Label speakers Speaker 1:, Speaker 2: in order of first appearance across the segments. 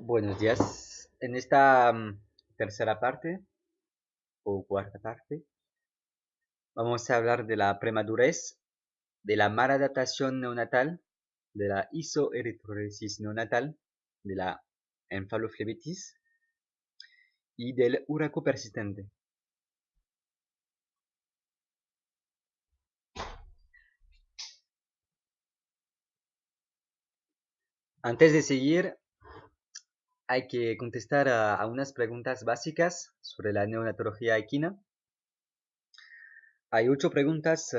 Speaker 1: Buenos días. En esta tercera parte o cuarta parte vamos a hablar de la premadurez, de la maladaptación neonatal, de la isoeritrosis neonatal, de la encefaloflebitis y del huraco persistente. Antes de seguir, hay que contestar a unas preguntas básicas sobre la neonatología equina. Hay 8 preguntas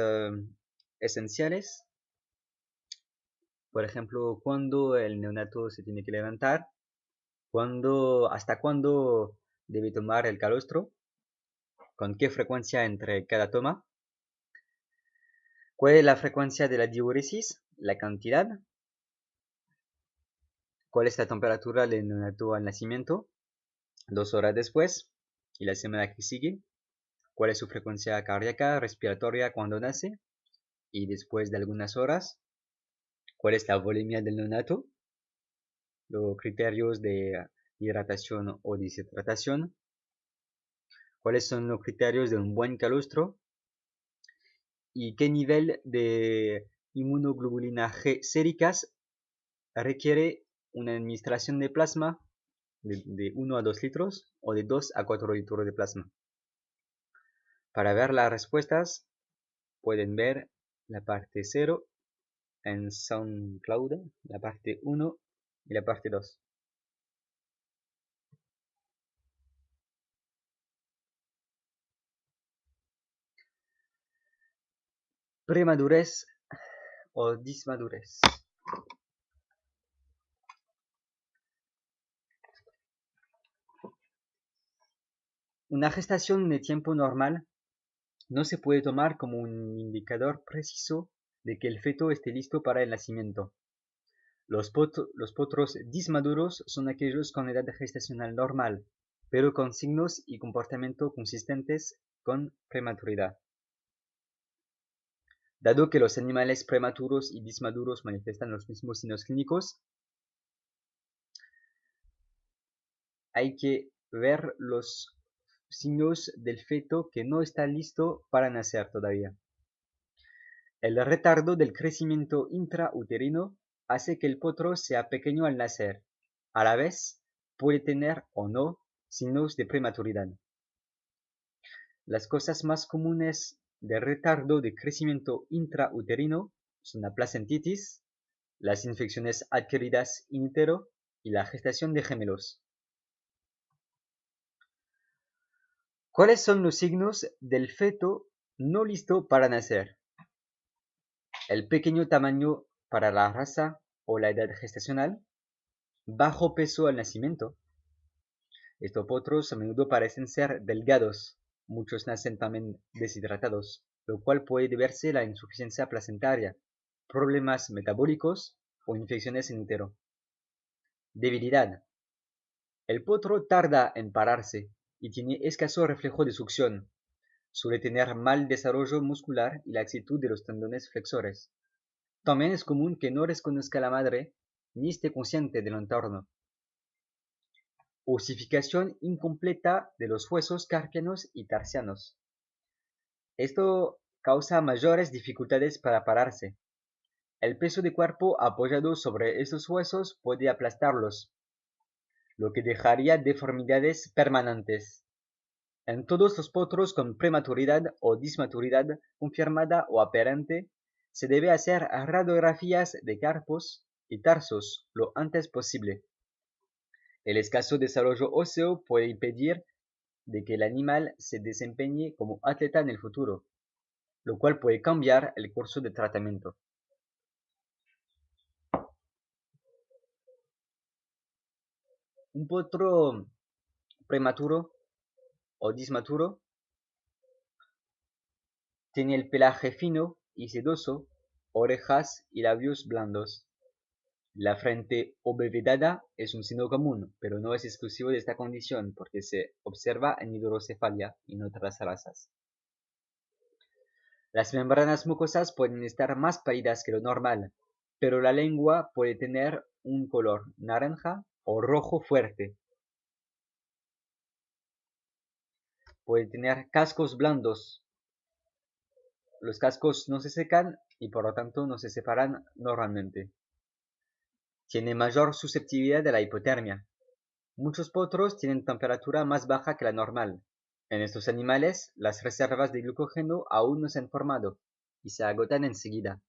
Speaker 1: esenciales. Por ejemplo, ¿cuándo el neonato se tiene que levantar? ¿Hasta cuándo debe tomar el calostro? ¿Con qué frecuencia entre cada toma? ¿Cuál es la frecuencia de la diuresis? ¿La cantidad? ¿Cuál es la temperatura del neonato al nacimiento? 2 horas después y la semana que sigue. ¿Cuál es su frecuencia cardíaca, respiratoria cuando nace? Y después de algunas horas. ¿Cuál es la volemia del neonato? Los criterios de hidratación o deshidratación. ¿Cuáles son los criterios de un buen calostro? ¿Y qué nivel de inmunoglobulina G séricas requiere una administración de plasma de 1 a 2 litros o de 2 a 4 litros de plasma? Para ver las respuestas pueden ver la parte 0 en SoundCloud, la parte 1 y la parte 2. Premadurez o dismadurez. Una gestación de tiempo normal no se puede tomar como un indicador preciso de que el feto esté listo para el nacimiento. Los potros dismaduros son aquellos con edad gestacional normal, pero con signos y comportamiento consistentes con prematuridad. Dado que los animales prematuros y dismaduros manifiestan los mismos signos clínicos, hay que ver los signos del feto que no está listo para nacer todavía. El retardo del crecimiento intrauterino hace que el potro sea pequeño al nacer. A la vez, puede tener o no signos de prematuridad. Las cosas más comunes de retardo de crecimiento intrauterino son la placentitis, las infecciones adquiridas in utero y la gestación de gemelos. ¿Cuáles son los signos del feto no listo para nacer? El pequeño tamaño para la raza o la edad gestacional, bajo peso al nacimiento. Estos potros a menudo parecen ser delgados, muchos nacen también deshidratados, lo cual puede deberse a la insuficiencia placentaria, problemas metabólicos o infecciones in utero. Debilidad. El potro tarda en pararse y tiene escaso reflejo de succión. Suele tener mal desarrollo muscular y laxitud de los tendones flexores. También es común que no reconozca a la madre ni esté consciente del entorno. Osificación incompleta de los huesos carpianos y tarsianos. Esto causa mayores dificultades para pararse. El peso de cuerpo apoyado sobre estos huesos puede aplastarlos, lo que dejaría deformidades permanentes. En todos los potros con prematuridad o dismaturidad confirmada o aparente, se debe hacer radiografías de carpos y tarsos lo antes posible. El escaso desarrollo óseo puede impedir de que el animal se desempeñe como atleta en el futuro, lo cual puede cambiar el curso de tratamiento. Un potro prematuro o dismaturo tiene el pelaje fino y sedoso, orejas y labios blandos. La frente obvedada es un signo común, pero no es exclusivo de esta condición porque se observa en hidrocefalia y en otras razas. Las membranas mucosas pueden estar más pálidas que lo normal, pero la lengua puede tener un color naranja o rojo fuerte. Puede tener cascos blandos. Los cascos no se secan y por lo tanto no se separan normalmente. Tiene mayor susceptibilidad a la hipotermia. Muchos potros tienen temperatura más baja que la normal. En estos animales, las reservas de glucógeno aún no se han formado y se agotan enseguida.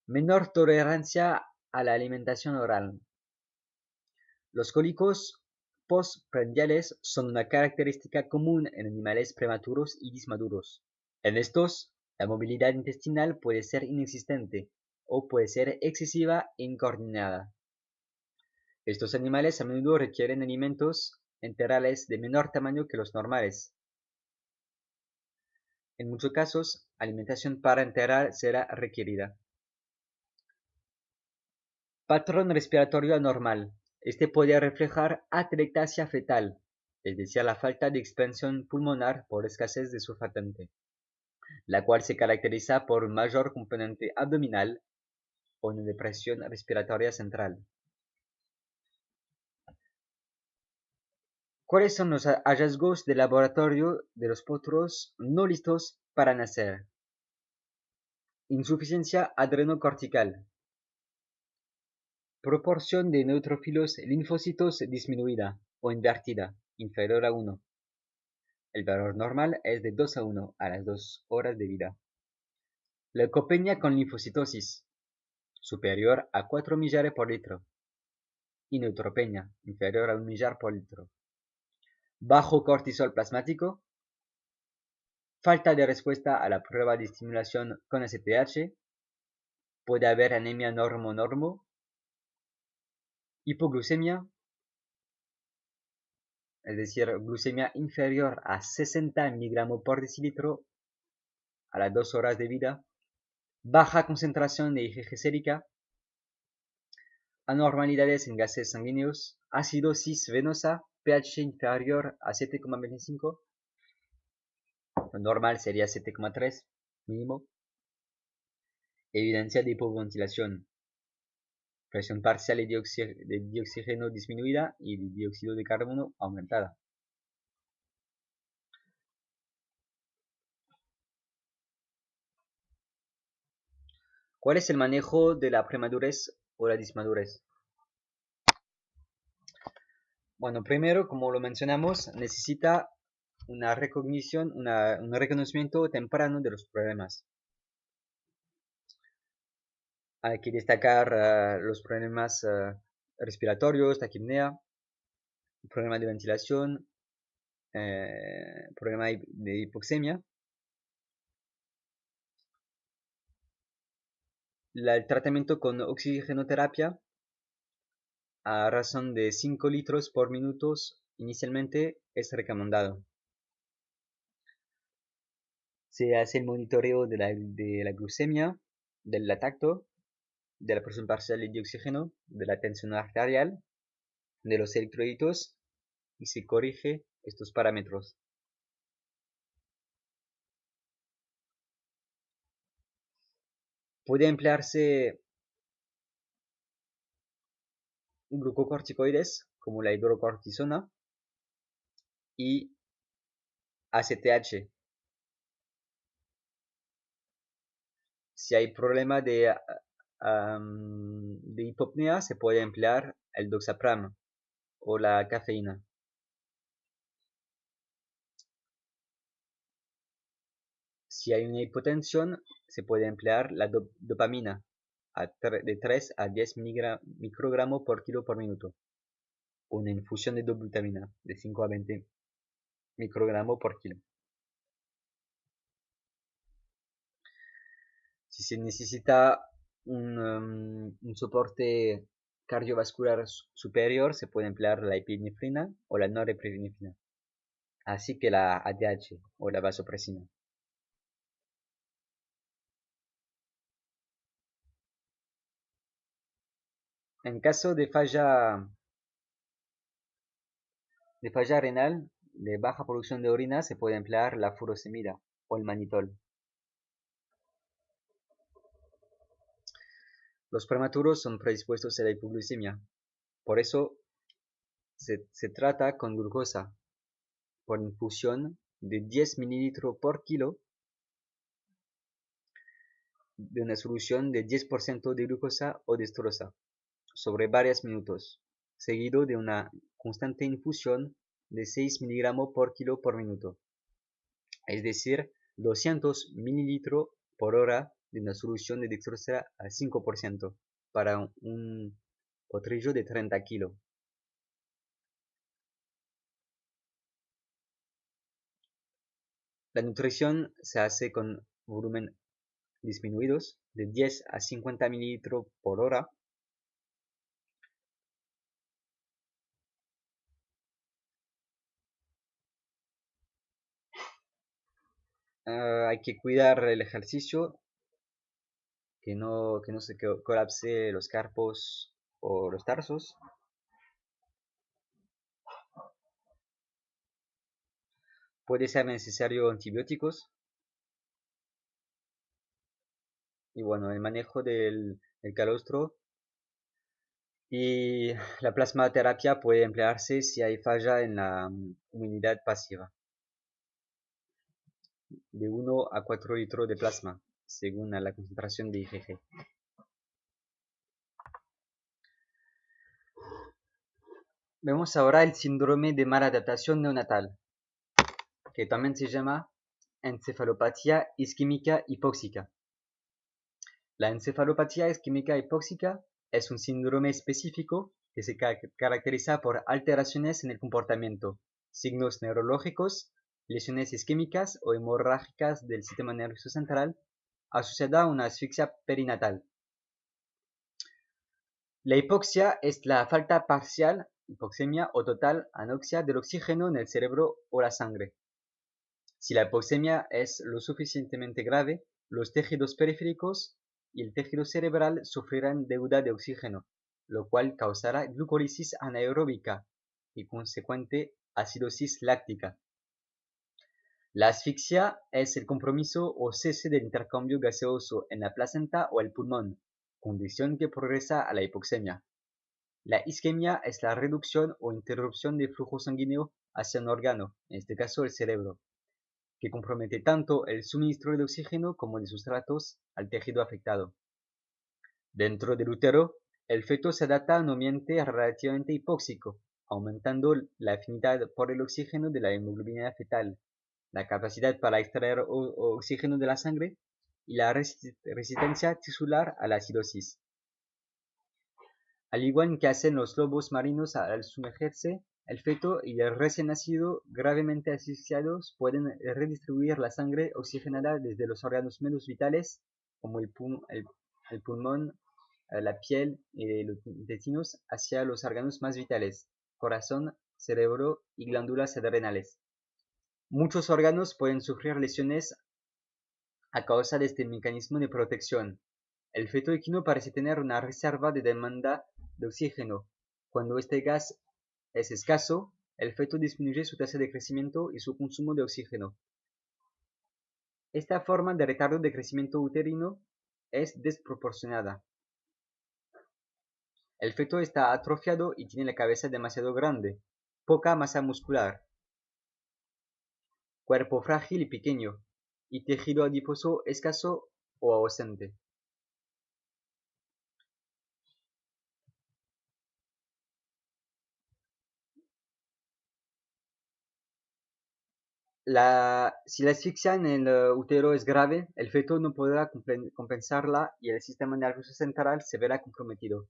Speaker 1: Menor tolerancia a la alimentación oral. Los cólicos postprandiales son una característica común en animales prematuros y dismaduros. En estos, la movilidad intestinal puede ser inexistente o puede ser excesiva e incoordinada. Estos animales a menudo requieren alimentos enterales de menor tamaño que los normales. En muchos casos, alimentación parenteral será requerida. Patrón respiratorio anormal. Este puede reflejar atelectasia fetal, es decir, la falta de expansión pulmonar por escasez de surfactante, la cual se caracteriza por un mayor componente abdominal o una depresión respiratoria central. ¿Cuáles son los hallazgos de laboratorio de los potros no listos para nacer? Insuficiencia adrenocortical. Proporción de neutrófilos linfocitos disminuida o invertida, inferior a 1. El valor normal es de 2 a 1 a las 2 horas de vida. Leucopenia con linfocitosis, superior a 4 millares por litro. Y neutropenia, inferior a 1 millar por litro. Bajo cortisol plasmático. Falta de respuesta a la prueba de estimulación con STH. Puede haber anemia normo-normo. Hipoglucemia, es decir, glucemia inferior a 60 miligramos por decilitro a las 2 horas de vida. Baja concentración de IgG sérica. Anormalidades en gases sanguíneos. Acidosis venosa, pH inferior a 7,25. Lo normal sería 7,3 mínimo. Evidencia de hipoventilación. Presión parcial de oxígeno disminuida y de dióxido de carbono aumentada. ¿Cuál es el manejo de la premadurez o la dismadurez? Bueno, primero, como lo mencionamos, necesita una recognición, un reconocimiento temprano de los problemas. Hay que destacar los problemas respiratorios, taquipnea, problema de ventilación, problema de hipoxemia. El tratamiento con oxigenoterapia a razón de 5 litros por minuto inicialmente es recomendado. Se hace el monitoreo de la glucemia, del tacto, de la presión parcial de oxígeno, de la tensión arterial, de los electrolitos y se corrige estos parámetros. Puede emplearse glucocorticoides como la hidrocortisona y ACTH. Si hay problema de hipopnea, se puede emplear el doxapram o la cafeína. Si hay una hipotensión, se puede emplear la dopamina de 3 a 10 microgramos por kilo por minuto. Una infusión de dobutamina de 5 a 20 microgramos por kilo. Si se necesita un soporte cardiovascular superior, se puede emplear la epinefrina o la norepinefrina, así que la ADH o la vasopresina. En caso de falla renal, de baja producción de orina, se puede emplear la furosemida o el manitol. Los prematuros son predispuestos a la hipoglucemia. Por eso se trata con glucosa por infusión de 10 ml por kilo de una solución de 10% de glucosa o dextrosa sobre varios minutos, seguido de una constante infusión de 6 mg por kilo por minuto, es decir, 200 ml por hora de una solución de dextrosa al 5% para un potrillo de 30 kg. La nutrición se hace con volumen disminuidos de 10 a 50 ml por hora. Hay que cuidar el ejercicio, que no se colapse los carpos o los tarsos. Puede ser necesario antibióticos. Y bueno, el manejo del calostro. Y la plasmaterapia puede emplearse si hay falla en la inmunidad pasiva. De 1 a 4 litros de plasma, según la concentración de IgG. Vemos ahora el síndrome de maladaptación neonatal, que también se llama encefalopatía isquémica hipóxica. La encefalopatía isquémica hipóxica es un síndrome específico que se caracteriza por alteraciones en el comportamiento, signos neurológicos, lesiones isquémicas o hemorrágicas del sistema nervioso central, asociada a una asfixia perinatal. La hipoxia es la falta parcial, hipoxemia o total anoxia del oxígeno en el cerebro o la sangre. Si la hipoxemia es lo suficientemente grave, los tejidos periféricos y el tejido cerebral sufrirán deuda de oxígeno, lo cual causará glucólisis anaeróbica y consecuente acidosis láctica. La asfixia es el compromiso o cese del intercambio gaseoso en la placenta o el pulmón, condición que progresa a la hipoxemia. La isquemia es la reducción o interrupción del flujo sanguíneo hacia un órgano, en este caso el cerebro, que compromete tanto el suministro de oxígeno como de sustratos al tejido afectado. Dentro del útero, el feto se adapta a un ambiente relativamente hipóxico, aumentando la afinidad por el oxígeno de la hemoglobina fetal, la capacidad para extraer oxígeno de la sangre y la resistencia tisular a la acidosis. Al igual que hacen los lobos marinos al sumergirse, el feto y el recién nacido gravemente asfixiados pueden redistribuir la sangre oxigenada desde los órganos menos vitales, como el pulmón, la piel y los intestinos, hacia los órganos más vitales, corazón, cerebro y glándulas adrenales. Muchos órganos pueden sufrir lesiones a causa de este mecanismo de protección. El feto equino parece tener una reserva de demanda de oxígeno. Cuando este gas es escaso, el feto disminuye su tasa de crecimiento y su consumo de oxígeno. Esta forma de retardo de crecimiento uterino es desproporcionada. El feto está atrofiado y tiene la cabeza demasiado grande, poca masa muscular, cuerpo frágil y pequeño, y tejido adiposo escaso o ausente. Si la asfixia en el útero es grave, el feto no podrá compensarla y el sistema nervioso central se verá comprometido.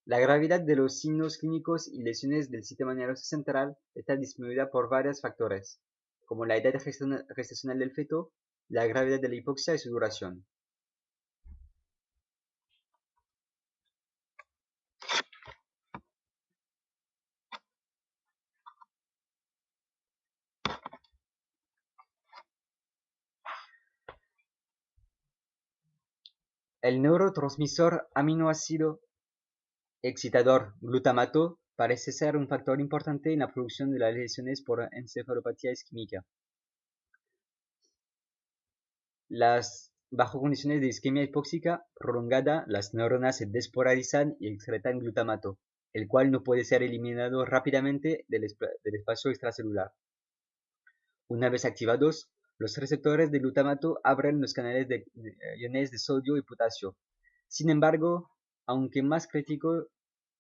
Speaker 1: La gravedad de los signos clínicos y lesiones del sistema nervioso central está disminuida por varios factores, como la edad gestacional del feto, la gravedad de la hipoxia y su duración. El neurotransmisor aminoácido excitador glutamato parece ser un factor importante en la producción de las lesiones por encefalopatía isquémica. Las Bajo condiciones de isquemia hipóxica prolongada, las neuronas se despolarizan y excretan glutamato, el cual no puede ser eliminado rápidamente del espacio extracelular. Una vez activados, los receptores de glutamato abren los canales de iones de sodio y potasio. Sin embargo, aunque más crítico,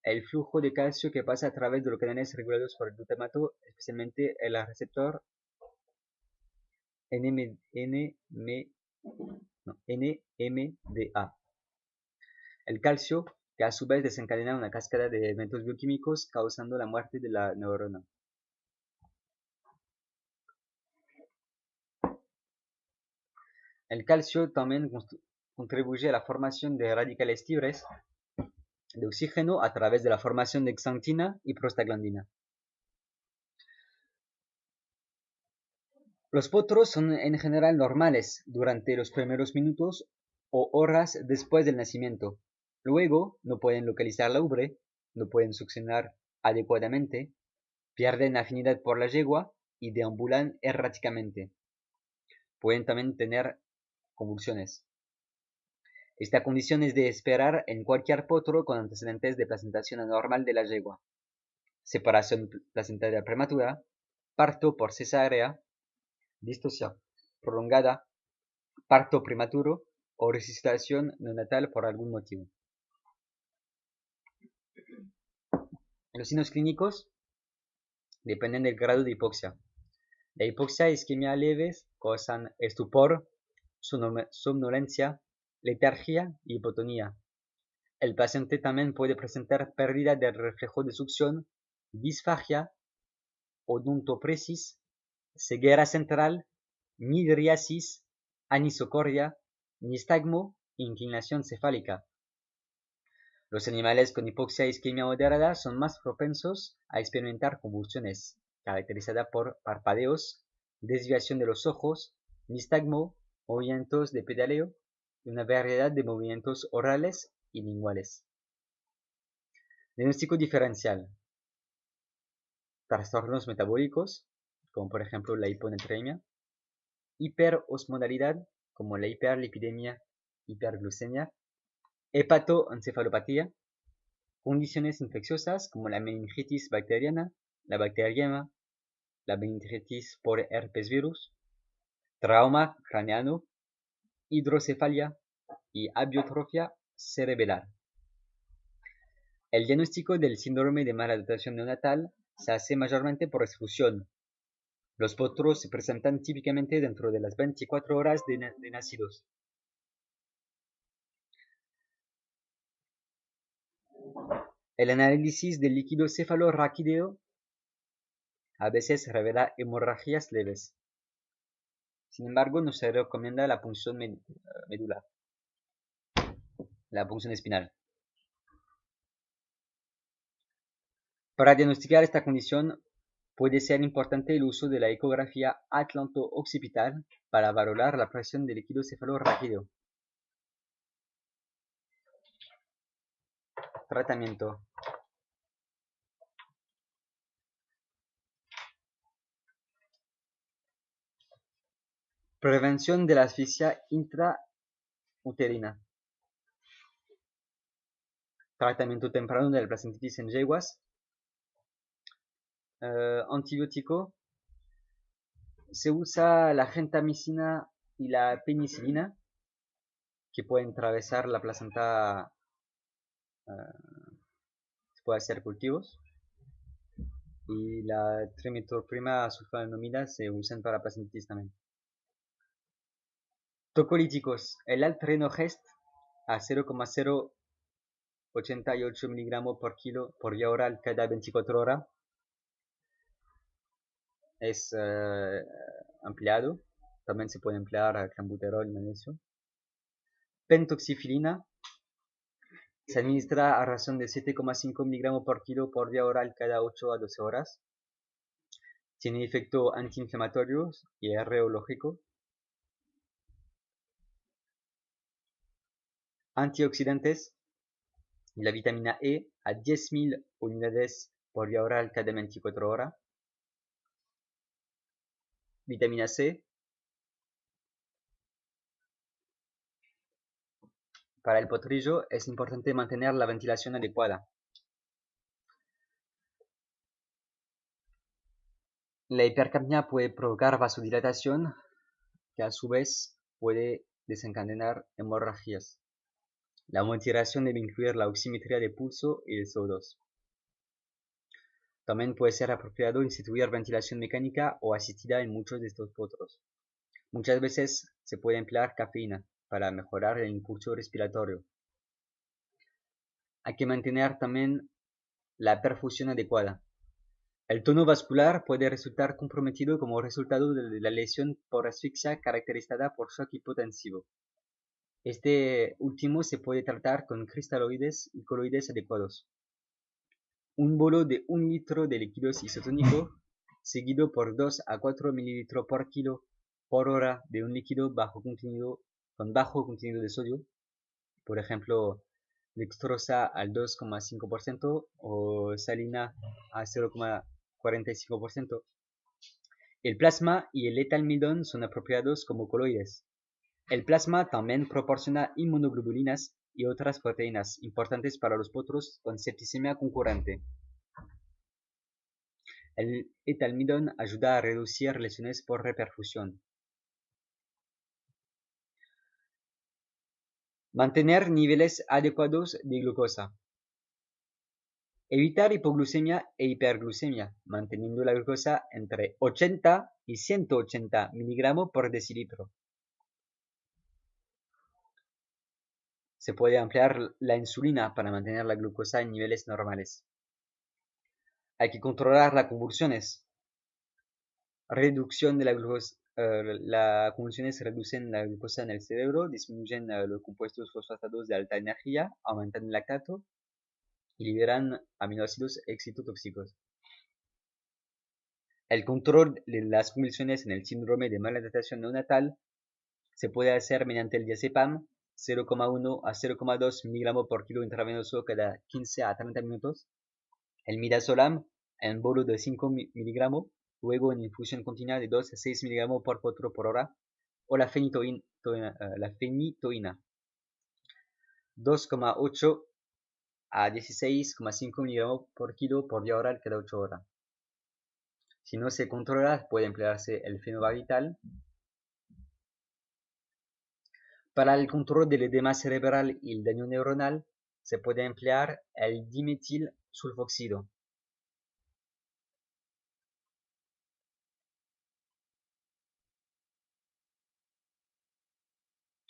Speaker 1: el flujo de calcio que pasa a través de los canales regulados por el glutamato, especialmente el receptor NMDA. El calcio, que a su vez desencadena una cascada de eventos bioquímicos causando la muerte de la neurona. El calcio también contribuye a la formación de radicales libres de oxígeno a través de la formación de xantina y prostaglandina. Los potros son en general normales durante los primeros minutos o horas después del nacimiento. Luego no pueden localizar la ubre, no pueden succionar adecuadamente, pierden afinidad por la yegua y deambulan erráticamente. Pueden también tener convulsiones. Esta condición es de esperar en cualquier potro con antecedentes de placentación anormal de la yegua, separación placentaria prematura, parto por cesárea, distosia prolongada, parto prematuro o resucitación neonatal por algún motivo. Los signos clínicos dependen del grado de hipoxia. La hipoxia y isquemia leves causan estupor, somnolencia, letargia y hipotonía. El paciente también puede presentar pérdida del reflejo de succión, disfagia, odontopresis, ceguera central, midriasis, anisocoria, nistagmo e inclinación cefálica. Los animales con hipoxia e isquemia moderada son más propensos a experimentar convulsiones, caracterizada por parpadeos, desviación de los ojos, nistagmo, movimientos de pedaleo y una variedad de movimientos orales y linguales. Diagnóstico diferencial. Trastornos metabólicos, como por ejemplo la hiponatremia, hiperosmolaridad, como la hiperlipidemia, hiperglucemia, hepatoencefalopatía, condiciones infecciosas como la meningitis bacteriana, la bacteriema, la meningitis por herpes virus, trauma craneano, hidrocefalia y abiotrofia cerebelar. El diagnóstico del síndrome de mala dotación neonatal se hace mayormente por exclusión. Los potros se presentan típicamente dentro de las 24 horas de nacidos. El análisis del líquido cefalorraquídeo a veces revela hemorragias leves. Sin embargo, no se recomienda la punción medular, la punción espinal. Para diagnosticar esta condición, puede ser importante el uso de la ecografía atlanto-occipital para valorar la presión del líquido cefalorraquídeo. Tratamiento. Prevención de la asfixia intrauterina. Tratamiento temprano de la placentitis en yeguas. Antibiótico. Se usa la gentamicina y la penicilina, que pueden atravesar la placenta, se puede hacer cultivos. Y la trimetoprima sulfonamida se usan para placentitis también. Tocolíticos. El Altrenogest a 0,088 mg por kilo por vía oral cada 24 horas es ampliado. También se puede emplear clenbuterol y magnesio. Pentoxifilina se administra a razón de 7,5 mg por kilo por vía oral cada 8 a 12 horas. Tiene efecto antiinflamatorio y reológico. Antioxidantes. La vitamina E a 10.000 unidades por vía oral cada 24 horas. Vitamina C Para el potrillo es importante mantener la ventilación adecuada. La hipercapnia puede provocar vasodilatación, que a su vez puede desencadenar hemorragias. La monitorización debe incluir la oximetría de pulso y de CO2. También puede ser apropiado instituir ventilación mecánica o asistida en muchos de estos potros. Muchas veces se puede emplear cafeína para mejorar el impulso respiratorio. Hay que mantener también la perfusión adecuada. El tono vascular puede resultar comprometido como resultado de la lesión por asfixia caracterizada por shock hipotensivo. Este último se puede tratar con cristaloides y coloides adecuados. Un bolo de 1 litro de líquido isotónico seguido por 2 a 4 ml por kilo por hora de un líquido con bajo contenido de sodio, por ejemplo, dextrosa al 2,5% o salina a 0,45%. El plasma y el etalmidón son apropiados como coloides. El plasma también proporciona inmunoglobulinas y otras proteínas importantes para los potros con septicemia concurrente. El etalmidón ayuda a reducir lesiones por reperfusión. Mantener niveles adecuados de glucosa. Evitar hipoglucemia e hiperglucemia, manteniendo la glucosa entre 80 y 180 miligramos por decilitro. Se puede ampliar la insulina para mantener la glucosa en niveles normales. Hay que controlar las convulsiones. Reducción de la glucosa. Las convulsiones reducen la glucosa en el cerebro, disminuyen los compuestos fosfatados de alta energía, aumentan el lactato y liberan aminoácidos excitotóxicos. El control de las convulsiones en el síndrome de malhidratación neonatal se puede hacer mediante el diazepam 0,1 a 0,2 miligramos por kilo intravenoso cada 15 a 30 minutos, el midazolam en bolo de 5 miligramos, luego en infusión continua de 2 a 6 miligramos por potro por hora, o la fenitoína 2,8 a 16,5 miligramos por kilo por vía oral cada 8 horas. Si no se controla, puede emplearse el fenobarbital. Para el control del edema cerebral y el daño neuronal, se puede emplear el dimetil sulfoxilo.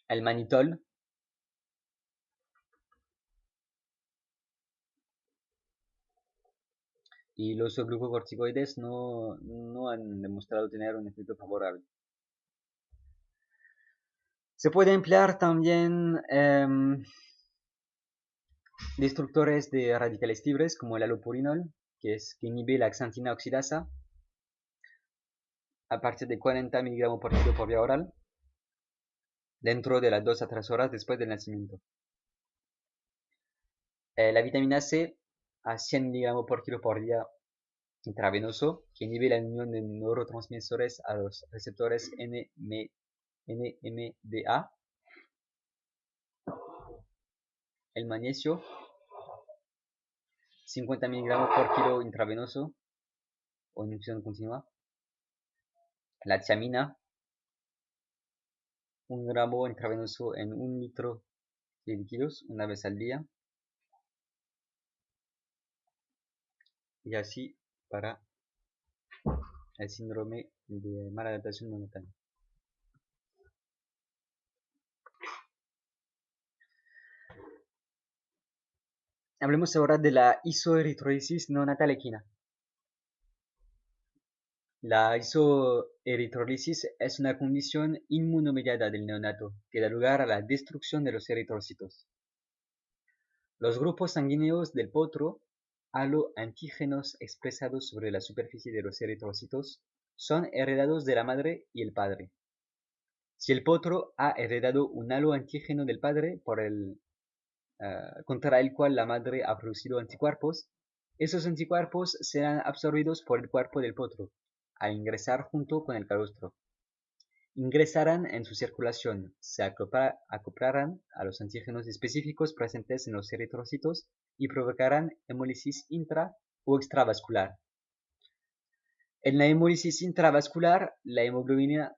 Speaker 1: El manitol. Y los glucocorticoides no han demostrado tener un efecto favorable. Se puede emplear también destructores de radicales libres como el allopurinol, que inhibe la xantina oxidasa a partir de 40 miligramos por kilo por vía oral, dentro de las 2 a 3 horas después del nacimiento. La vitamina C a 100 miligramos por kilo por día intravenoso, que inhibe la unión de neurotransmisores a los receptores NMDA. El magnesio, 50 miligramos por kilo intravenoso o en infusión continua. La tiamina, 1 gramo intravenoso en 1 litro de líquidos una vez al día. Y así para el síndrome de mala adaptación neonatal. Hablemos ahora de la isoeritrolisis neonatal equina. La isoeritrolisis es una condición inmunomediada del neonato que da lugar a la destrucción de los eritrocitos. Los grupos sanguíneos del potro, haloantígenos expresados sobre la superficie de los eritrocitos, son heredados de la madre y el padre. Si el potro ha heredado un haloantígeno del padre contra el cual la madre ha producido anticuerpos, esos anticuerpos serán absorbidos por el cuerpo del potro al ingresar junto con el calostro. ingresarán en su circulación, se acoplarán a los antígenos específicos presentes en los eritrocitos y provocarán hemólisis intra o extravascular. En la hemólisis intravascular, la hemoglobina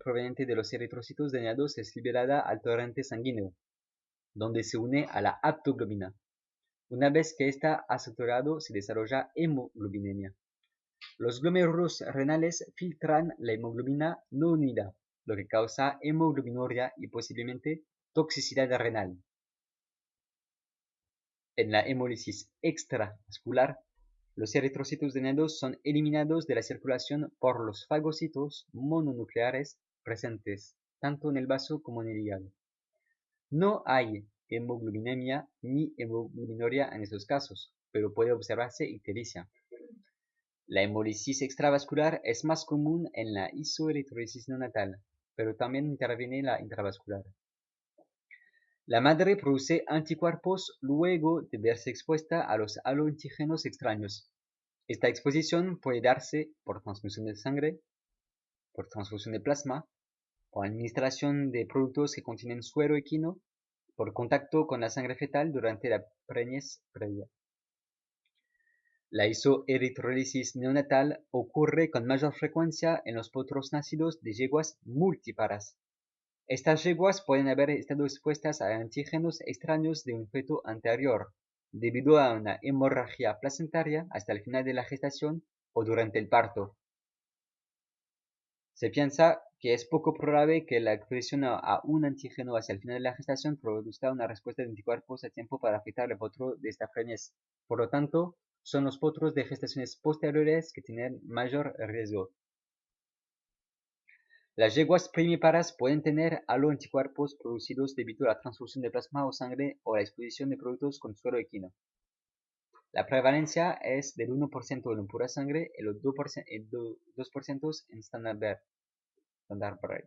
Speaker 1: proveniente de los eritrocitos dañados es liberada al torrente sanguíneo, donde se une a la aptoglobina. Una vez que ésta ha saturado, se desarrolla hemoglobinemia. Los glomérulos renales filtran la hemoglobina no unida, lo que causa hemoglobinuria y posiblemente toxicidad renal. En la hemólisis extravascular, los eritrocitos dañados son eliminados de la circulación por los fagocitos mononucleares presentes tanto en el vaso como en el hígado. No hay hemoglobinemia ni hemoglobinuria en estos casos, pero puede observarse ictericia. La hemólisis extravascular es más común en la isoeritrosis neonatal, pero también interviene la intravascular. La madre produce anticuerpos luego de verse expuesta a los haloantígenos extraños. Esta exposición puede darse por transfusión de sangre, por transfusión de plasma, por administración de productos que contienen suero equino, por contacto con la sangre fetal durante la preñez previa. La isoeritrólisis neonatal ocurre con mayor frecuencia en los potros nacidos de yeguas multíparas. Estas yeguas pueden haber estado expuestas a antígenos extraños de un feto anterior, debido a una hemorragia placentaria hasta el final de la gestación o durante el parto. Se piensa que es poco probable que la exposición a un antígeno hacia el final de la gestación produzca una respuesta de anticuerpos a tiempo para afectar el potro de esta preñez. Por lo tanto, son los potros de gestaciones posteriores que tienen mayor riesgo. Las yeguas primíparas pueden tener haloanticuerpos producidos debido a la transfusión de plasma o sangre o la exposición de productos con suero equino. La prevalencia es del 1% en pura sangre y el 2% en Standard Bread.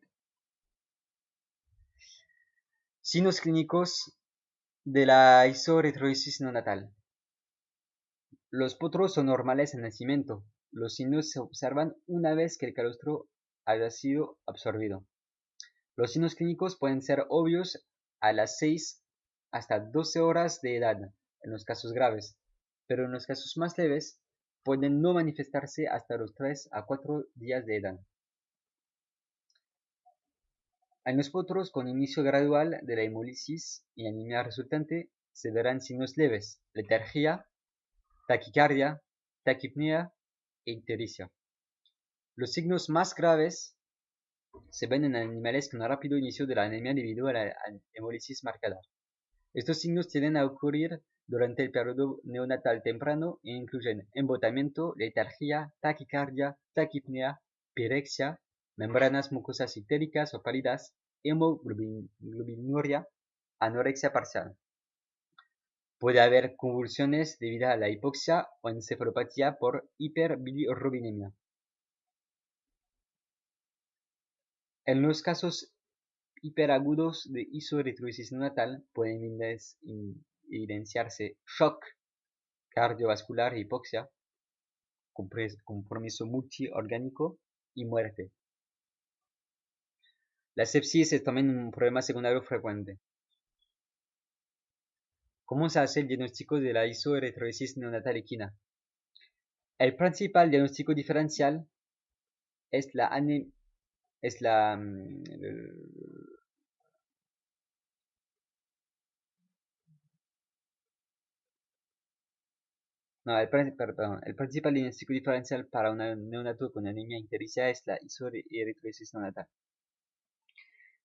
Speaker 1: Signos clínicos de la isoeritrosis neonatal. Los potros son normales en nacimiento. Los signos se observan una vez que el calostro haya sido absorbido. Los signos clínicos pueden ser obvios a las 6 hasta 12 horas de edad en los casos graves, pero en los casos más leves pueden no manifestarse hasta los 3 a 4 días de edad. En los potros con inicio gradual de la hemólisis y anemia resultante se verán signos leves, letargia, taquicardia, taquipnea e ictericia. Los signos más graves se ven en animales con un rápido inicio de la anemia debido a la hemólisis marcada. Estos signos tienden a ocurrir durante el periodo neonatal temprano e incluyen embotamiento, letargia, taquicardia, taquipnea, pirexia, membranas mucosas ictéricas o pálidas, hemoglobinuria, anorexia parcial. Puede haber convulsiones debido a la hipoxia o encefalopatía por hiperbilirrubinemia. En los casos hiperagudos de isoeritrosis neonatal pueden evidenciarse shock cardiovascular, hipoxia, compromiso multiorgánico y muerte. La sepsis es también un problema secundario frecuente. ¿Cómo se hace el diagnóstico de la isoeritrosis neonatal equina? El principal diagnóstico diferencial es el principal diagnóstico diferencial para un neonato con anemia ictericia es la isoeritrosis neonatal.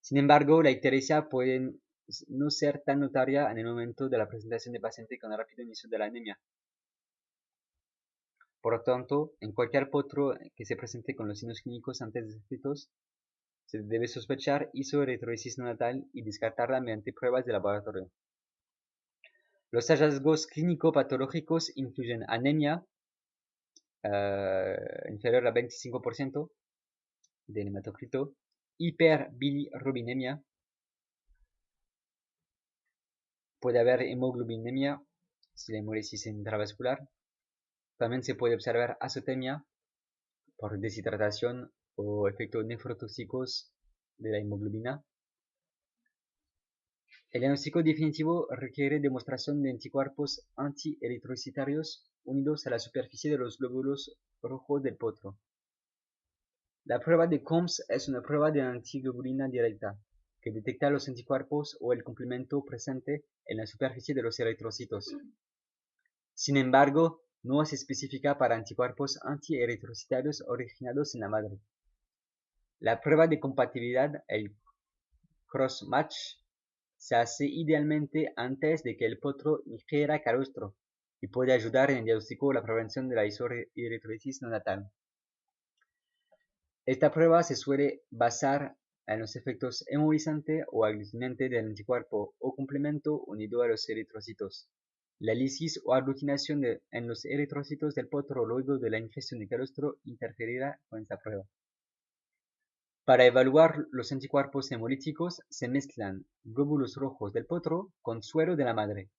Speaker 1: Sin embargo, la ictericia puede no ser tan notoria en el momento de la presentación del paciente con rápido inicio de la anemia. Por lo tanto, en cualquier potro que se presente con los signos clínicos antes descritos, se debe sospechar isoeritrosis neonatal y descartarla mediante pruebas de laboratorio. Los hallazgos clínico-patológicos incluyen anemia inferior a 25% del hematocrito, hiperbilirrubinemia, puede haber hemoglobinemia si la hemólisis es intravascular. También se puede observar azotemia por deshidratación o efectos nefrotóxicos de la hemoglobina. El diagnóstico definitivo requiere demostración de anticuerpos antieritrocitarios unidos a la superficie de los glóbulos rojos del potro. La prueba de Combs es una prueba de antiglobulina directa, que detecta los anticuerpos o el complemento presente en la superficie de los eritrocitos. Sin embargo, no es específica para anticuerpos antieritrocitarios originados en la madre. La prueba de compatibilidad, el cross-match, se hace idealmente antes de que el potro ingiera calostro y puede ayudar en el diagnóstico o la prevención de la isoeritrosis neonatal. Esta prueba se suele basar en los efectos embolizante o aglutinante del anticuerpo o complemento unido a los eritrocitos. La lisis o aglutinación en los eritrocitos del potro luego de la ingestión de calostro interferirá con esta prueba. Para evaluar los anticuerpos hemolíticos se mezclan glóbulos rojos del potro con suero de la madre.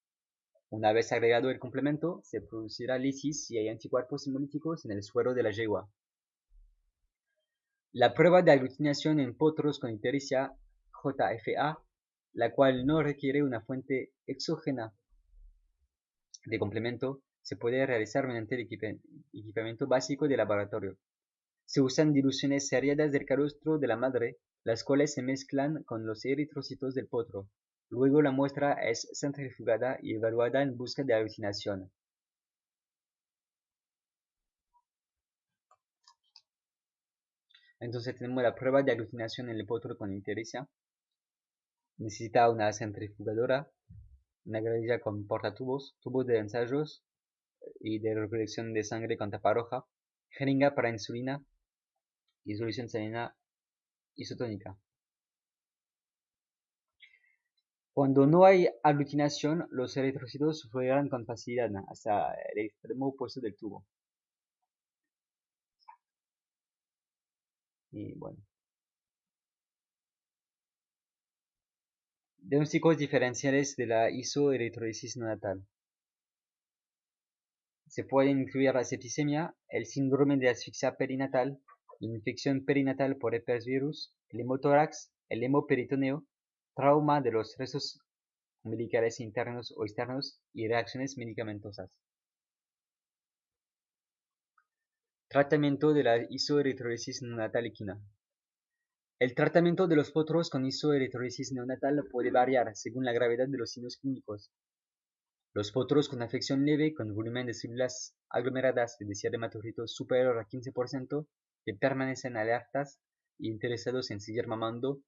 Speaker 1: Una vez agregado el complemento, se producirá lisis si hay anticuerpos hemolíticos en el suero de la yegua. La prueba de aglutinación en potros con ictericia JFA, la cual no requiere una fuente exógena de complemento, se puede realizar mediante el equipamiento básico de laboratorio. Se usan diluciones seriadas del calostro de la madre, las cuales se mezclan con los eritrocitos del potro. Luego la muestra es centrifugada y evaluada en busca de aglutinación. Entonces tenemos la prueba de aglutinación en el potro con ictericia. Necesita una centrifugadora, una gravilla con portatubos, tubos de ensayos y de recolección de sangre con tapa roja, jeringa para insulina y solución salina isotónica. Cuando no hay aglutinación, los eritrocitos fluirán con facilidad hasta el extremo opuesto del tubo. Y bueno. Diagnósticos diferenciales de la isoeritrosis neonatal. Se pueden incluir la septicemia, el síndrome de asfixia perinatal, la infección perinatal por herpes virus, el hemotórax, el hemoperitoneo, trauma de los restos umbilicales internos o externos y reacciones medicamentosas. Tratamiento de la isoeritrosis neonatal equina. El tratamiento de los potros con isoeritrosis neonatal puede variar según la gravedad de los signos clínicos. Los potros con afección leve con volumen de células aglomeradas de decía hematocritos superior a 15% que permanecen alertas y interesados en seguir mamando,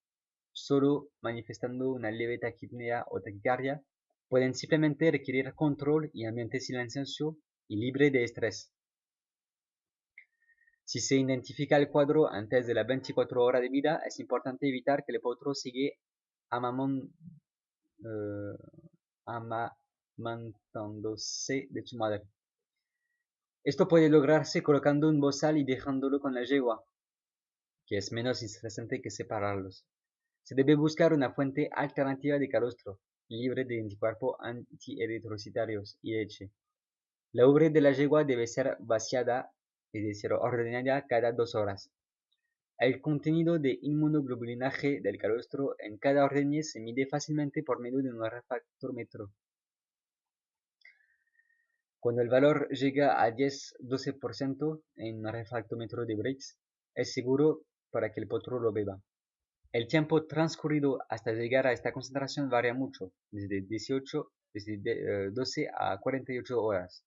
Speaker 1: solo manifestando una leve taquipnea o taquicardia, pueden simplemente requerir control y ambiente silencioso y libre de estrés. Si se identifica el cuadro antes de las 24 horas de vida, es importante evitar que el potro siga amamantándose de su madre. Esto puede lograrse colocando un bozal y dejándolo con la yegua, que es menos estresante que separarlos. Se debe buscar una fuente alternativa de calostro, libre de anticuerpos antieritrocitarios y leche. La ubre de la yegua debe ser vaciada, es decir, ordenada cada 2 horas. El contenido de inmunoglobulinaje del calostro en cada ordeñez se mide fácilmente por medio de un refractómetro. Cuando el valor llega a 10-12% en un refractómetro de Briggs, es seguro para que el potro lo beba. El tiempo transcurrido hasta llegar a esta concentración varía mucho, desde 12 a 48 horas.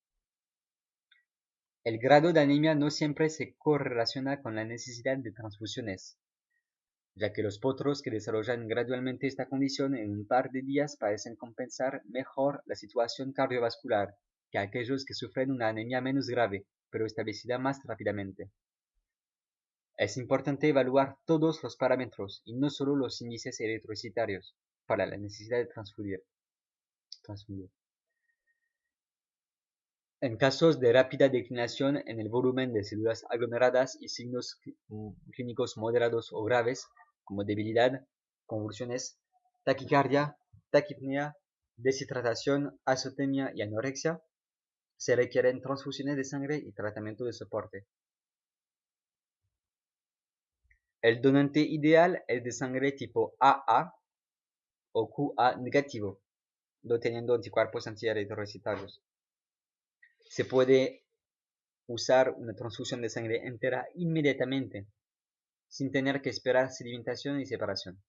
Speaker 1: El grado de anemia no siempre se correlaciona con la necesidad de transfusiones, ya que los potros que desarrollan gradualmente esta condición en un par de días parecen compensar mejor la situación cardiovascular que aquellos que sufren una anemia menos grave, pero establecida más rápidamente. Es importante evaluar todos los parámetros y no solo los índices eritrocitarios para la necesidad de transfundir. En casos de rápida declinación en el volumen de células aglomeradas y signos clínicos moderados o graves, como debilidad, convulsiones, taquicardia, taquipnea, deshidratación, azotemia y anorexia, se requieren transfusiones de sangre y tratamiento de soporte. El donante ideal es de sangre tipo AA o QA negativo, no teniendo anticuerpos antieritrocitarios. Se puede usar una transfusión de sangre entera inmediatamente, sin tener que esperar sedimentación y separación.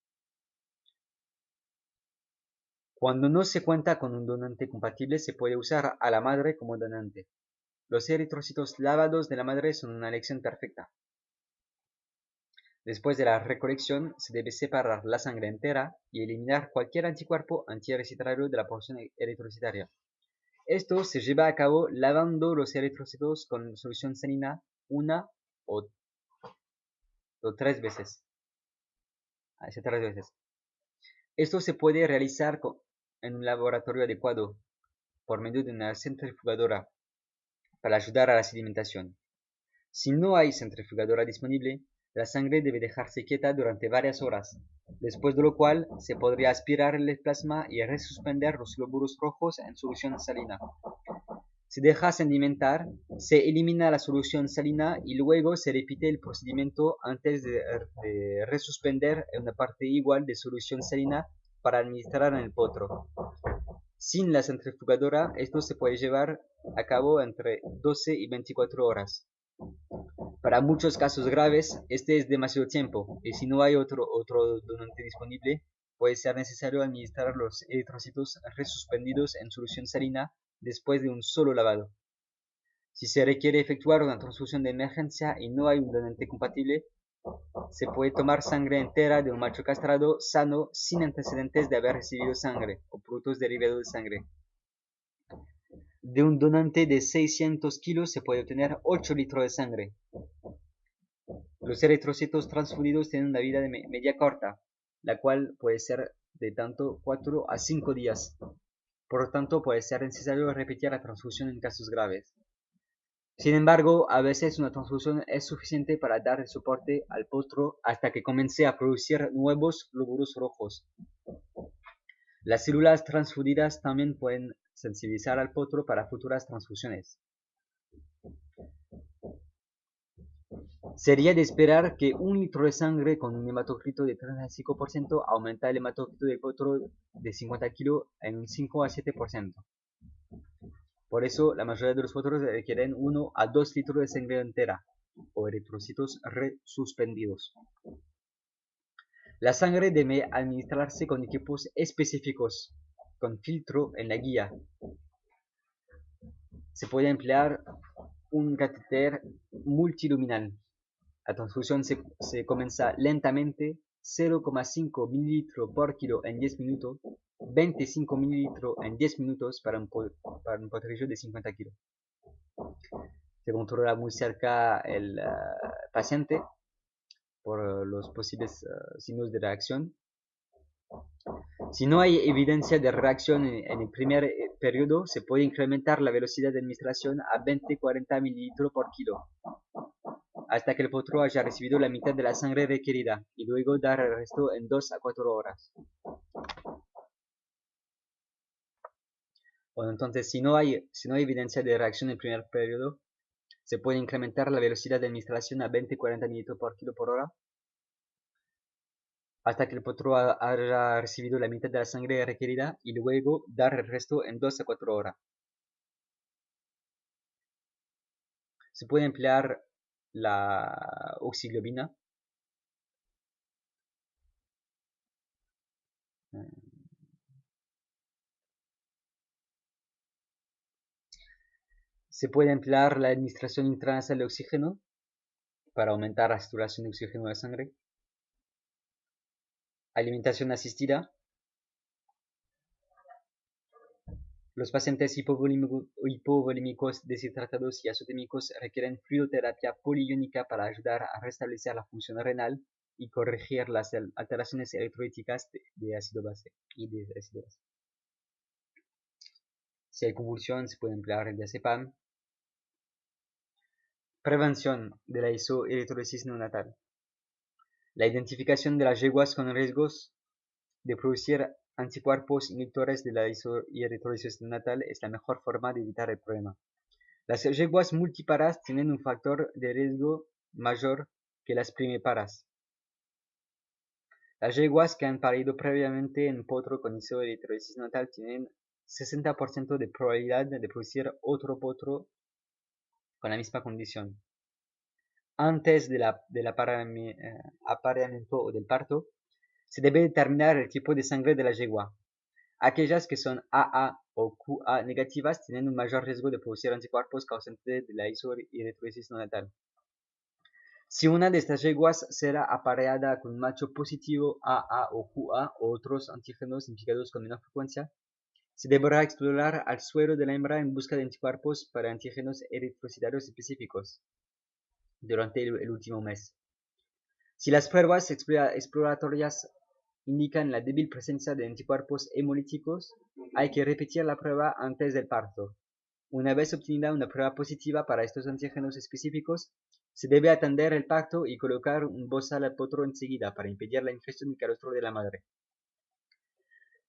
Speaker 1: Cuando no se cuenta con un donante compatible, se puede usar a la madre como donante. Los eritrocitos lavados de la madre son una elección perfecta. Después de la recolección, se debe separar la sangre entera y eliminar cualquier anticuerpo antiericitario de la porción eritrocitaria. Esto se lleva a cabo lavando los eritrocitos con solución salina una o 3 veces. Hasta 3 veces. Esto se puede realizar en un laboratorio adecuado por medio de una centrifugadora para ayudar a la sedimentación. Si no hay centrifugadora disponible, la sangre debe dejarse quieta durante varias horas, después de lo cual se podría aspirar el plasma y resuspender los glóbulos rojos en solución salina. Se deja sedimentar, se elimina la solución salina y luego se repite el procedimiento antes de resuspender una parte igual de solución salina para administrar en el potro. Sin la centrifugadora, esto se puede llevar a cabo entre 12 y 24 horas. Para muchos casos graves, este es demasiado tiempo, y si no hay otro donante disponible, puede ser necesario administrar los eritrocitos resuspendidos en solución salina después de un solo lavado. Si se requiere efectuar una transfusión de emergencia y no hay un donante compatible, se puede tomar sangre entera de un macho castrado sano sin antecedentes de haber recibido sangre o productos derivados de sangre. De un donante de 600 kilos se puede obtener 8 litros de sangre. Los eritrocitos transfundidos tienen una vida de media corta, la cual puede ser de tanto 4 a 5 días. Por lo tanto, puede ser necesario repetir la transfusión en casos graves. Sin embargo, a veces una transfusión es suficiente para dar soporte al potro hasta que comience a producir nuevos glóbulos rojos. Las células transfundidas también pueden sensibilizar al potro para futuras transfusiones. Sería de esperar que 1 litro de sangre con un hematocrito de 35% aumenta el hematocrito del potro de 50 kg en un 5 a 7%. Por eso, la mayoría de los potros requieren 1 a 2 litros de sangre entera o eritrocitos resuspendidos. La sangre debe administrarse con equipos específicos, con filtro en la guía. Se puede emplear un catéter multiluminal. La transfusión se comienza lentamente, 0,5 ml por kilo en 10 minutos, 25 ml en 10 minutos para un potrillo de 50 kg. Se controla muy cerca el paciente por los posibles signos de reacción. Si no hay evidencia de reacción en el primer periodo, se puede incrementar la velocidad de administración a 20-40 ml por kilo, hasta que el potro haya recibido la mitad de la sangre requerida, y luego dar el resto en 2 a 4 horas. Bueno, entonces, si no hay evidencia de reacción en el primer periodo, se puede incrementar la velocidad de administración a 20-40 ml por kilo por hora, hasta que el potro haya recibido la mitad de la sangre requerida, y luego dar el resto en 2 a 4 horas. Se puede emplear la oxiglobina. Se puede emplear la administración intranasal de oxígeno para aumentar la saturación de oxígeno de la sangre. Alimentación asistida. Los pacientes hipovolémicos deshidratados y azotémicos requieren fluidoterapia poliiónica para ayudar a restablecer la función renal y corregir las alteraciones electrolíticas de ácido base y de ácido base. Si hay convulsión, se puede emplear el diazepam. Prevención de la isoeritrólisis neonatal. La identificación de las yeguas con riesgos de producir anticuerpos inhibitores de la isoeritrólisis neonatal es la mejor forma de evitar el problema. Las yeguas multiparas tienen un factor de riesgo mayor que las primiparas. Las yeguas que han parido previamente en potro con isoeritrosis neonatal tienen 60% de probabilidad de producir otro potro con la misma condición. Antes del apareamiento o del parto, se debe determinar el tipo de sangre de la yegua. Aquellas que son AA o QA negativas tienen un mayor riesgo de producir anticuerpos causantes de la isoeritrosis neonatal. Si una de estas yeguas será apareada con un macho positivo AA o QA o otros antígenos implicados con menor frecuencia, se deberá explorar al suero de la hembra en busca de anticuerpos para antígenos eritrocitarios específicos durante el último mes. Si las pruebas exploratorias indican la débil presencia de anticuerpos hemolíticos, hay que repetir la prueba antes del parto. Una vez obtenida una prueba positiva para estos antígenos específicos, se debe atender el parto y colocar un bozal al potro enseguida para impedir la infección del calostro de la madre.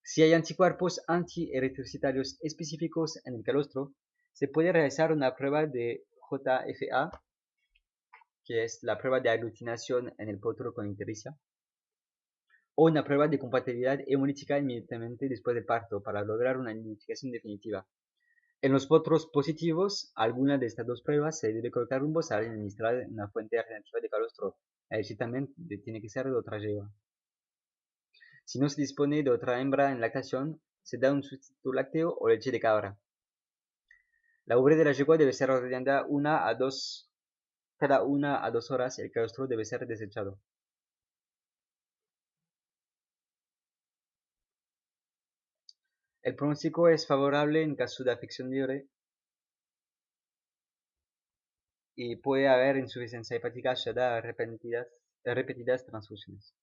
Speaker 1: Si hay anticuerpos antieritrocitarios específicos en el calostro, se puede realizar una prueba de JFA, que es la prueba de aglutinación en el potro con ictericia, o una prueba de compatibilidad hemolítica inmediatamente después del parto para lograr una identificación definitiva. En los potros positivos, alguna de estas dos pruebas se debe colocar un bozal y administrar una fuente alternativa de calostro. La leche también tiene que ser de otra yegua. Si no se dispone de otra hembra en lactación, se da un sustituto lácteo o leche de cabra. La ubre de la yegua debe ser ordeñada cada 1 a 2 horas y el calostro debe ser desechado. El pronóstico es favorable en caso de afección libre y puede haber insuficiencia hepática asociada a repetidas transfusiones.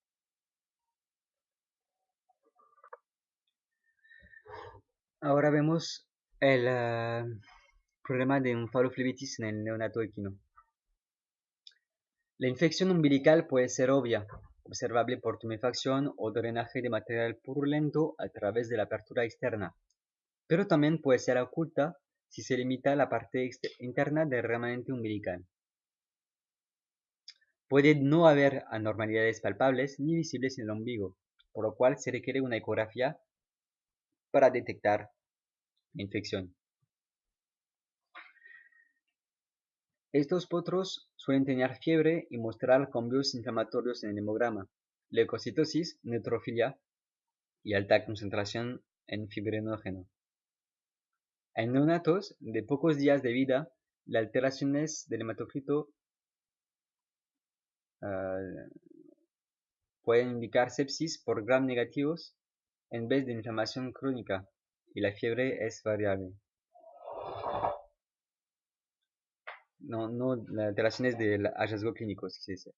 Speaker 1: Ahora vemos el problema de encefaloflebitis en el neonato equino. La infección umbilical puede ser obvia, observable por tumefacción o drenaje de material purulento a través de la apertura externa, pero también puede ser oculta si se limita a la parte interna del remanente umbilical. Puede no haber anormalidades palpables ni visibles en el ombligo, por lo cual se requiere una ecografía para detectar la infección. Estos potros suelen tener fiebre y mostrar cambios inflamatorios en el hemograma, leucocitosis, neutrofilia y alta concentración en fibrinógeno. En neonatos de pocos días de vida, las alteraciones del hematocrito pueden indicar sepsis por gram negativos en vez de inflamación crónica, y la fiebre es variable. No las alteraciones del hallazgo clínico, si se dice.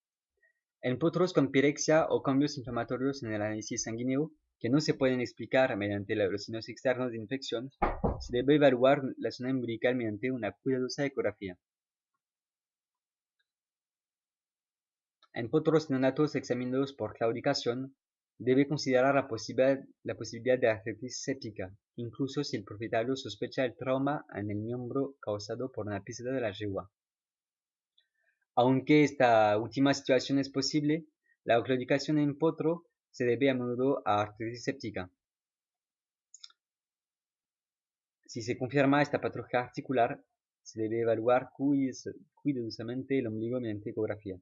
Speaker 1: En potros con pirexia o cambios inflamatorios en el análisis sanguíneo que no se pueden explicar mediante los signos externos de infección, se debe evaluar la zona umbilical mediante una cuidadosa ecografía. En potros neonatos examinados por claudicación, debe considerar la posibilidad de artritis séptica, incluso si el propietario sospecha el trauma en el miembro causado por una pisada de la yegua. Aunque esta última situación es posible, la claudicación en potro se debe a menudo a artritis séptica. Si se confirma esta patología articular, se debe evaluar cuidadosamente el ombligo mediante ecografía.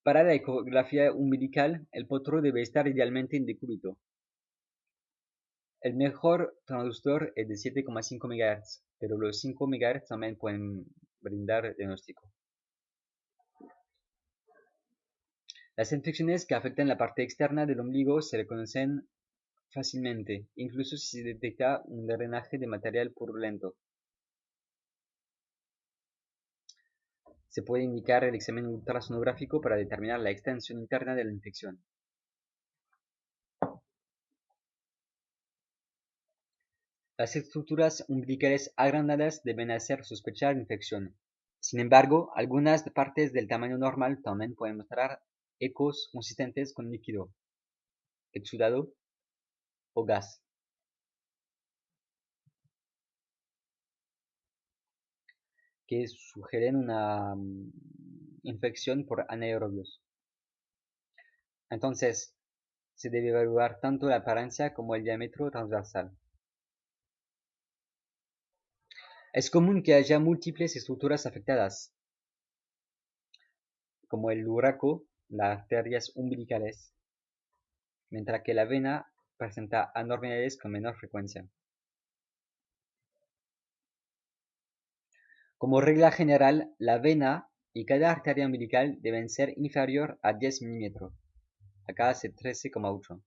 Speaker 1: Para la ecografía umbilical, el potro debe estar idealmente en decúbito. El mejor transductor es de 7,5 MHz, pero los 5 MHz también pueden brindar diagnóstico. Las infecciones que afectan la parte externa del ombligo se reconocen fácilmente, incluso si se detecta un drenaje de material purulento. Se puede indicar el examen ultrasonográfico para determinar la extensión interna de la infección. Las estructuras umbilicales agrandadas deben hacer sospechar infección. Sin embargo, algunas partes del tamaño normal también pueden mostrar ecos consistentes con líquido, exudado o gas. que sugieren una infección por anaerobios. Entonces, se debe evaluar tanto la apariencia como el diámetro transversal. Es común que haya múltiples estructuras afectadas, como el urraco, las arterias umbilicales, mientras que la vena presenta anormalidades con menor frecuencia. Como regla general, la vena y cada arteria umbilical deben ser inferior a 10 mm. Acá hace 13,8.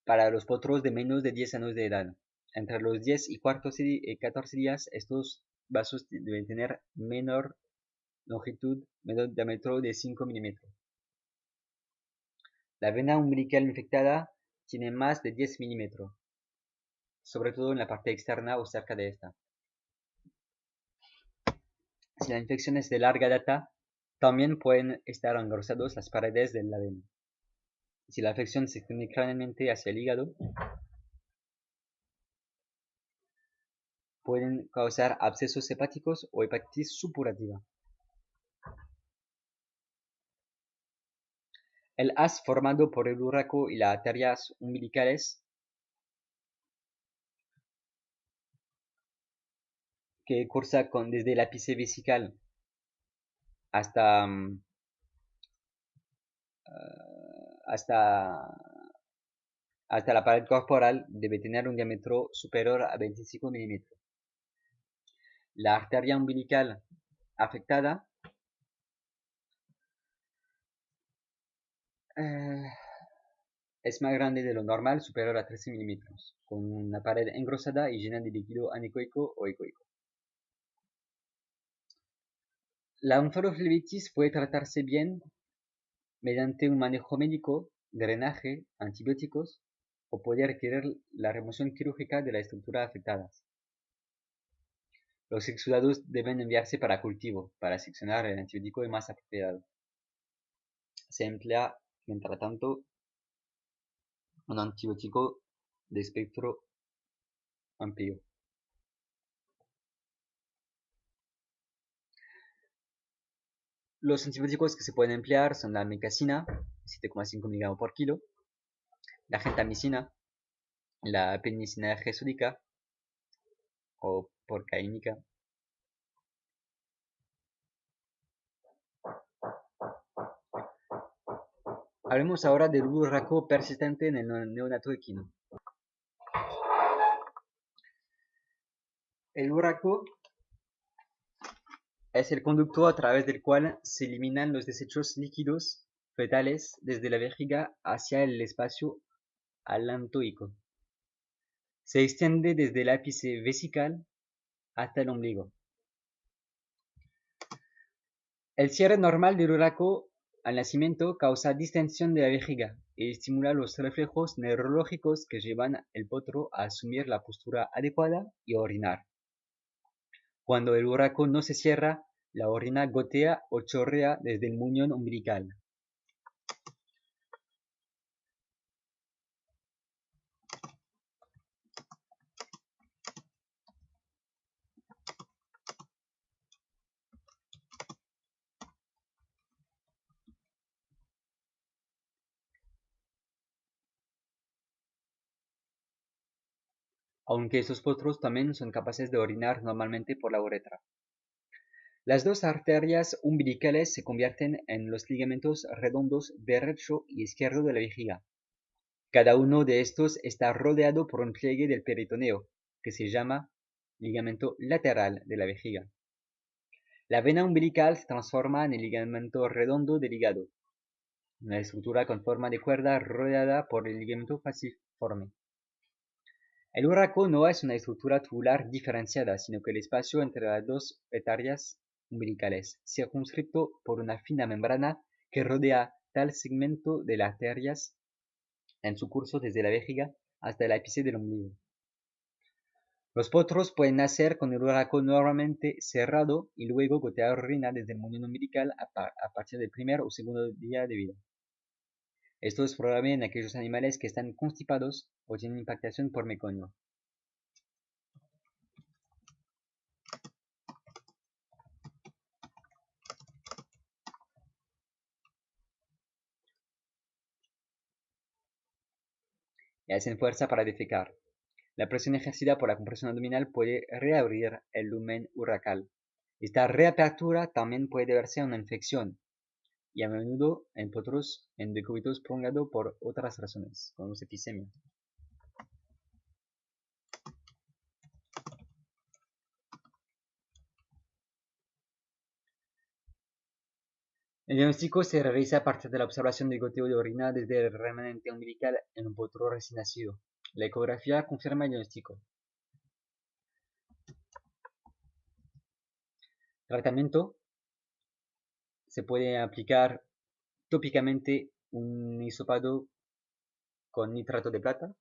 Speaker 1: Para los potros de menos de 10 años de edad. Entre los 10 y 14 días, estos vasos deben tener menor longitud, menor diámetro de 5 mm. La vena umbilical infectada tiene más de 10 mm, sobre todo en la parte externa o cerca de esta. Si la infección es de larga data, también pueden estar engrosados las paredes de la vena. Si la afección se extiende cranealmente hacia el hígado, pueden causar abscesos hepáticos o hepatitis supurativa. El haz formado por el urraco y las arterias umbilicales que cursa desde el ápice vesical hasta, hasta, hasta la pared corporal debe tener un diámetro superior a 25 mm. La arteria umbilical afectada es más grande de lo normal, superior a 13 mm, con una pared engrosada y llena de líquido anecoico o ecoico. La encefaloflebitis puede tratarse bien mediante un manejo médico, drenaje, antibióticos, o puede requerir la remoción quirúrgica de la estructura afectada. Los exudados deben enviarse para cultivo, para seccionar el antibiótico más apropiado. Se emplea, mientras tanto, un antibiótico de espectro amplio. Los antibióticos que se pueden emplear son la mecacina, 7,5 mg por kilo, la gentamicina, la penicilina G sódica o porcaínica, hablemos ahora del urraco persistente en el neonato equino. El urraco es el conducto a través del cual se eliminan los desechos líquidos fetales desde la vejiga hacia el espacio alantoico. Se extiende desde el ápice vesical hasta el ombligo. El cierre normal del urraco al nacimiento causa distensión de la vejiga y estimula los reflejos neurológicos que llevan al potro a asumir la postura adecuada y a orinar. Cuando el urraco no se cierra, la orina gotea o chorrea desde el muñón umbilical. Aunque estos potros también son capaces de orinar normalmente por la uretra. Las dos arterias umbilicales se convierten en los ligamentos redondos derecho y izquierdo de la vejiga. Cada uno de estos está rodeado por un pliegue del peritoneo, que se llama ligamento lateral de la vejiga. La vena umbilical se transforma en el ligamento redondo del hígado, una estructura con forma de cuerda rodeada por el ligamento falciforme. El urraco no es una estructura tubular diferenciada, sino que el espacio entre las dos arterias umbilicales, circunscrito por una fina membrana que rodea tal segmento de las arterias en su curso desde la vejiga hasta el ápice del ombligo. Los potros pueden nacer con el urraco normalmente cerrado y luego gotear orina desde el muñón umbilical a partir del primer o segundo día de vida. Esto es probable en aquellos animales que están constipados o tienen impactación por meconio. y hacen fuerza para defecar. La presión ejercida por la compresión abdominal puede reabrir el lumen urachal. Esta reapertura también puede deberse a una infección y a menudo en potros en decúbitos prolongado por otras razones, como septicemia. El diagnóstico se realiza a partir de la observación del goteo de orina desde el remanente umbilical en un potro recién nacido. La ecografía confirma el diagnóstico. Tratamiento: se puede aplicar tópicamente un hisopado con nitrato de plata.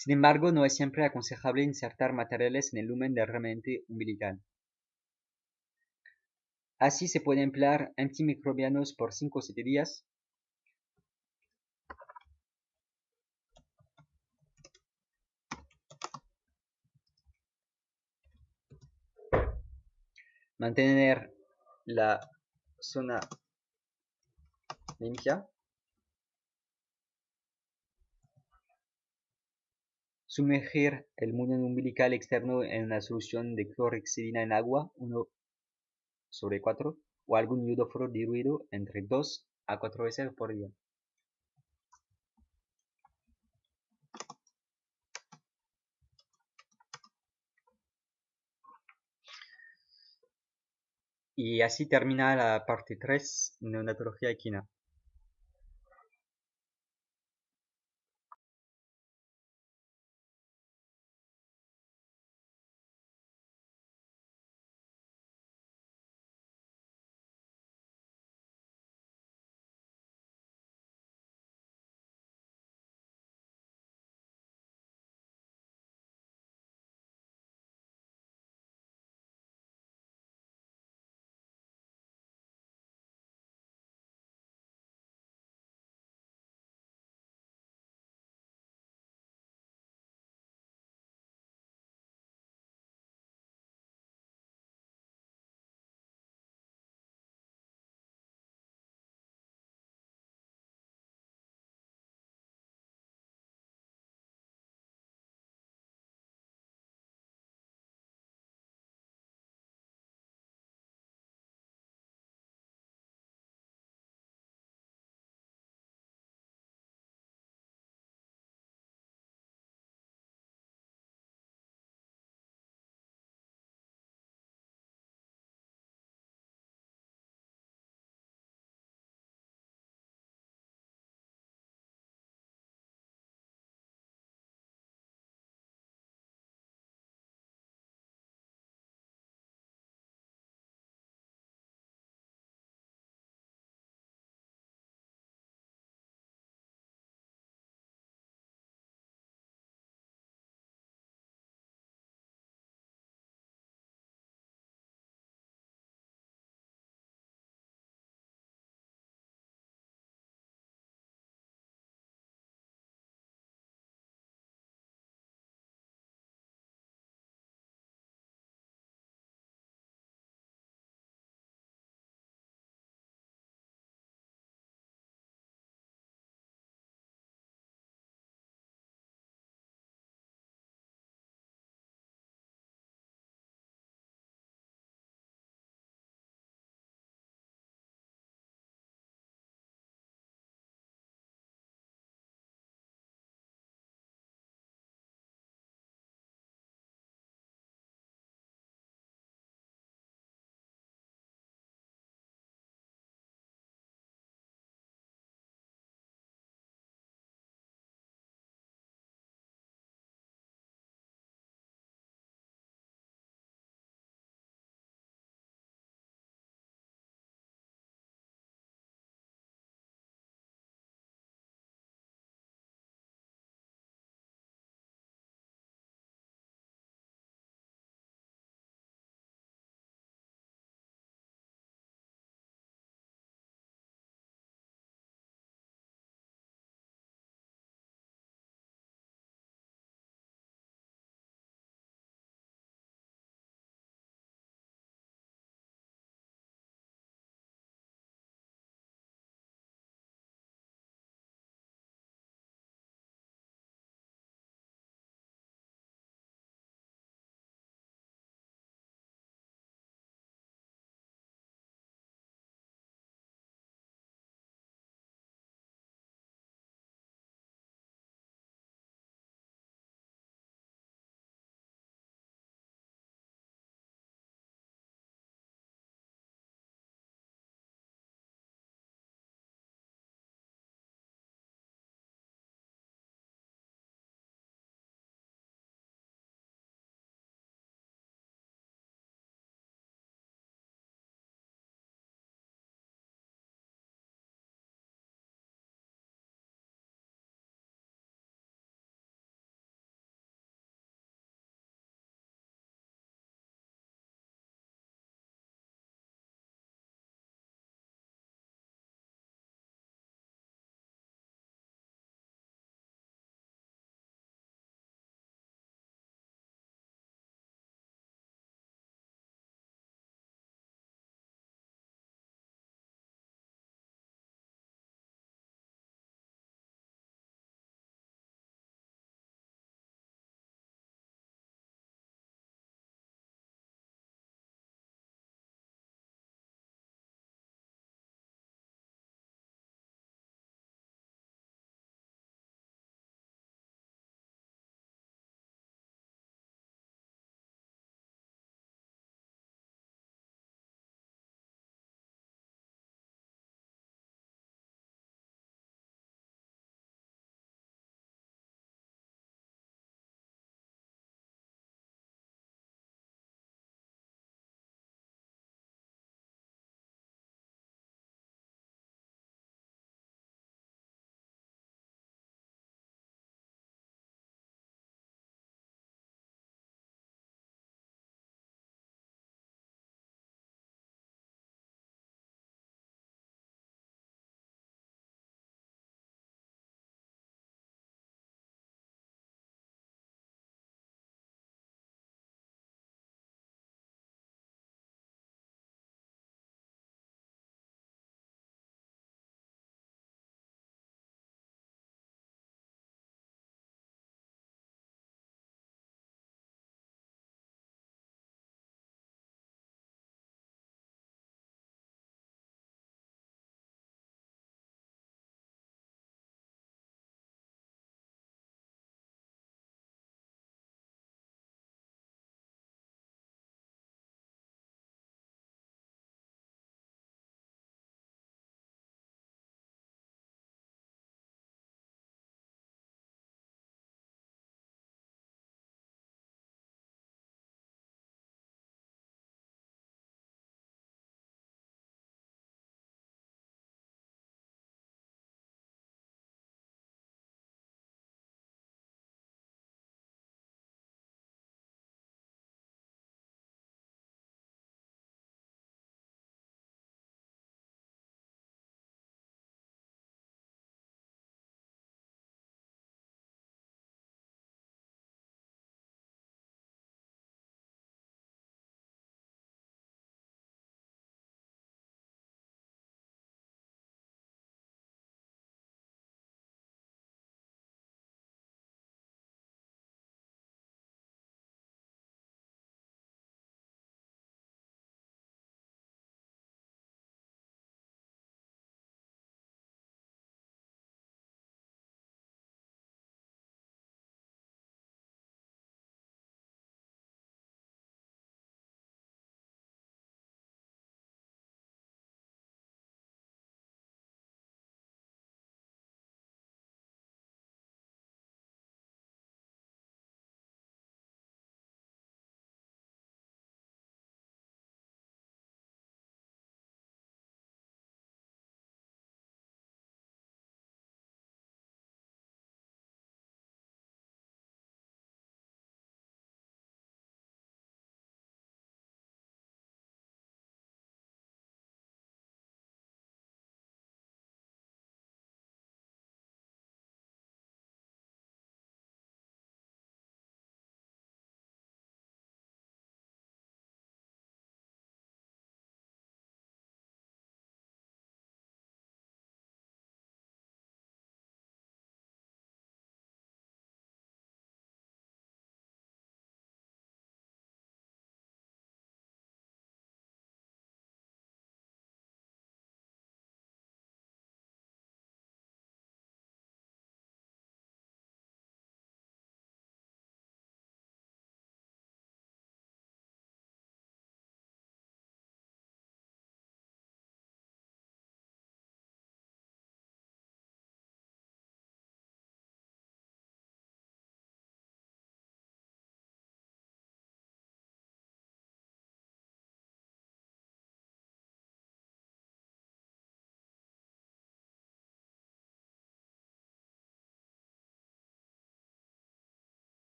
Speaker 1: Sin embargo, no es siempre aconsejable insertar materiales en el lumen del remanente umbilical. Así se puede emplear antimicrobianos por 5 o 7 días. Mantener la zona limpia. Sumergir el muñón umbilical externo en una solución de clorhexidina en agua 1/4 o algún iodoformo diluido entre 2 a 4 veces por día. Y así termina la parte 3, neonatología equina.